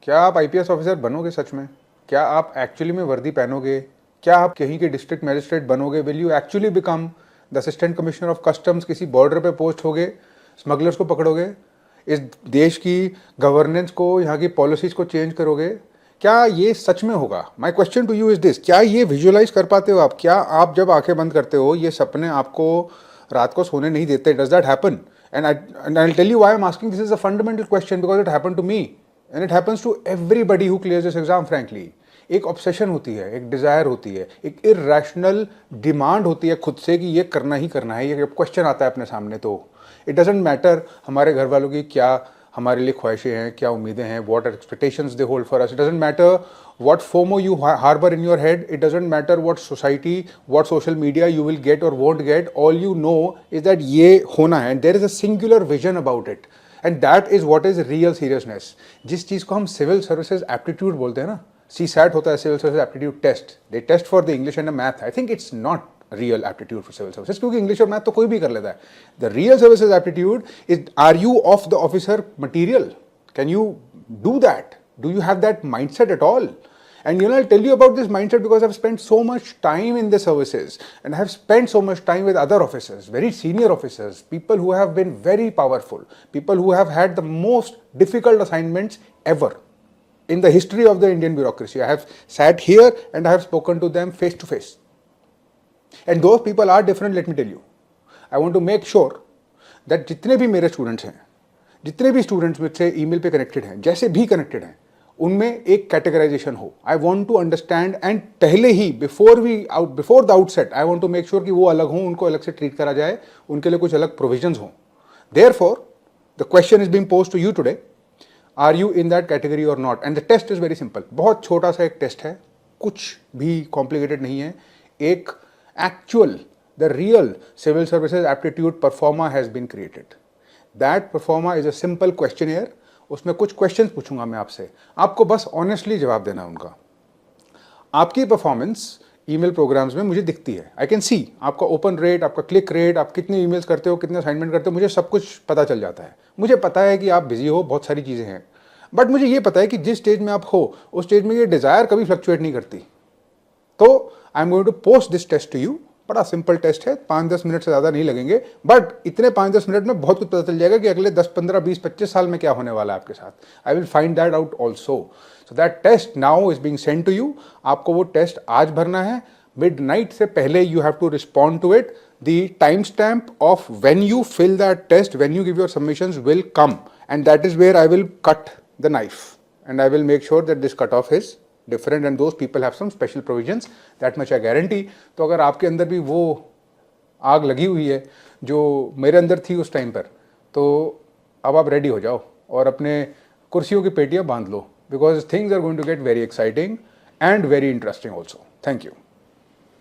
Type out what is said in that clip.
क्या आप IPS officer बनोगे सच में? क्या आप एक्चुअली में वर्दी पहनोगे? क्या आप कहीं के डिस्ट्रिक्ट मैजिस्ट्रेट बनोगे? Will you actually become the assistant commissioner of customs? किसी बॉर्डर पे पोस्ट होगे, स्मगलर्स को पकड़ोगे, इस देश की गवर्नेंस को, यहाँ की पॉलिसीज को चेंज करोगे? क्या ये सच में होगा? My question to you is this, क्या ये विजुअलाइज कर पाते हो आप? क्या आप जब आंखें बंद करते हो ये सपने आपको रात को सोने नहीं देते? Does that happen? And I'll tell you why I'm asking. This is a fundamental question because it happened to me and it happens to everybody who clears this exam. Frankly, एक ऑब्सेशन होती है, एक Dzire होती है, एक irrational demand होती है खुद से कि ये करना ही करना है। ये क्वेश्चन आता है अपने सामने तो इट डजेंट मैटर हमारे घर वालों की क्या हमारे लिए ख्वाहिशें हैं, क्या उम्मीदें हैं, what expectations they hold for us. It doesn't matter what FOMO you harbor in your head. It doesn't matter what society, what social media you will get or won't get. All you know is that ये होना है and there is a singular vision about it. And that is what is real seriousness. जिस चीज़ को हम civil services aptitude बोलते हैं ना, CSAT होता है civil services aptitude test. They test for the English and the math. I think it's not real aptitude for civil services क्योंकि English और math तो कोई भी कर लेता है. The real services aptitude is, are you of the officer material? Can you do that? Do you have that mindset at all? And I'll tell you about this mindset because I've spent so much time in the services and I have spent so much time with other officers, very senior officers, people who have been very powerful, people who have had the most difficult assignments ever in the history of the Indian bureaucracy. I have sat here and I have spoken to them face to face. And those people are different, let me tell you. I want to make sure that जितने भी मेरे students हैं, जितने भी students मुझसे email पे connected हैं, जैसे भी कनेक्टेड हैं, उनमें एक कैटेगराइजेशन हो. I want to understand and पहले ही before the outset I want to make sure कि वो अलग हों, उनको अलग से ट्रीट करा जाए, उनके लिए कुछ अलग प्रोविजंस हों. Therefore the question is being posed to you today, are you in that category और not? And the test is very simple. बहुत छोटा सा एक टेस्ट है, कुछ भी कॉम्प्लिकेटेड नहीं है. एक actual the real civil services aptitude proforma has been created. That proforma is a simple questionnaire. उसमें कुछ क्वेश्चंस पूछूंगा मैं आपसे, आपको बस ऑनेस्टली जवाब देना है उनका. आपकी परफॉर्मेंस ईमेल प्रोग्राम्स में मुझे दिखती है. आई कैन सी आपका ओपन रेट, आपका क्लिक रेट, आप कितने ईमेल्स करते हो, कितने असाइनमेंट करते हो, मुझे सब कुछ पता चल जाता है. मुझे पता है कि आप बिजी हो, बहुत सारी चीज़ें हैं, बट मुझे ये पता है कि जिस स्टेज में आप हो उस स्टेज में ये डिज़ायर कभी फ्लक्चुएट नहीं करती. तो I am going to post this test to you. बड़ा सिंपल टेस्ट है, 5-10 मिनट से ज़्यादा नहीं लगेंगे, बट इतने 5-10 मिनट में बहुत कुछ पता चल जाएगा कि अगले 10, 15, 20, 25 साल में क्या होने वाला है आपके साथ. I will find that out also. So that test now is being send to you. आपको वो टेस्ट आज भरना है. मिडनाइट से पहले you have to respond to it. The time stamp of when you fill that test, when you give your submissions will come, and that is where I will cut the knife and I will make sure that this cut off is different and those people have some special provisions, that much I guarantee. तो अगर आपके अंदर भी वो आग लगी हुई है जो मेरे अंदर थी उस टाइम पर, तो अब आप रेडी हो जाओ और अपने कुर्सियों की पेटियां बांध लो, because things are going to get very exciting and very interesting also. Thank you.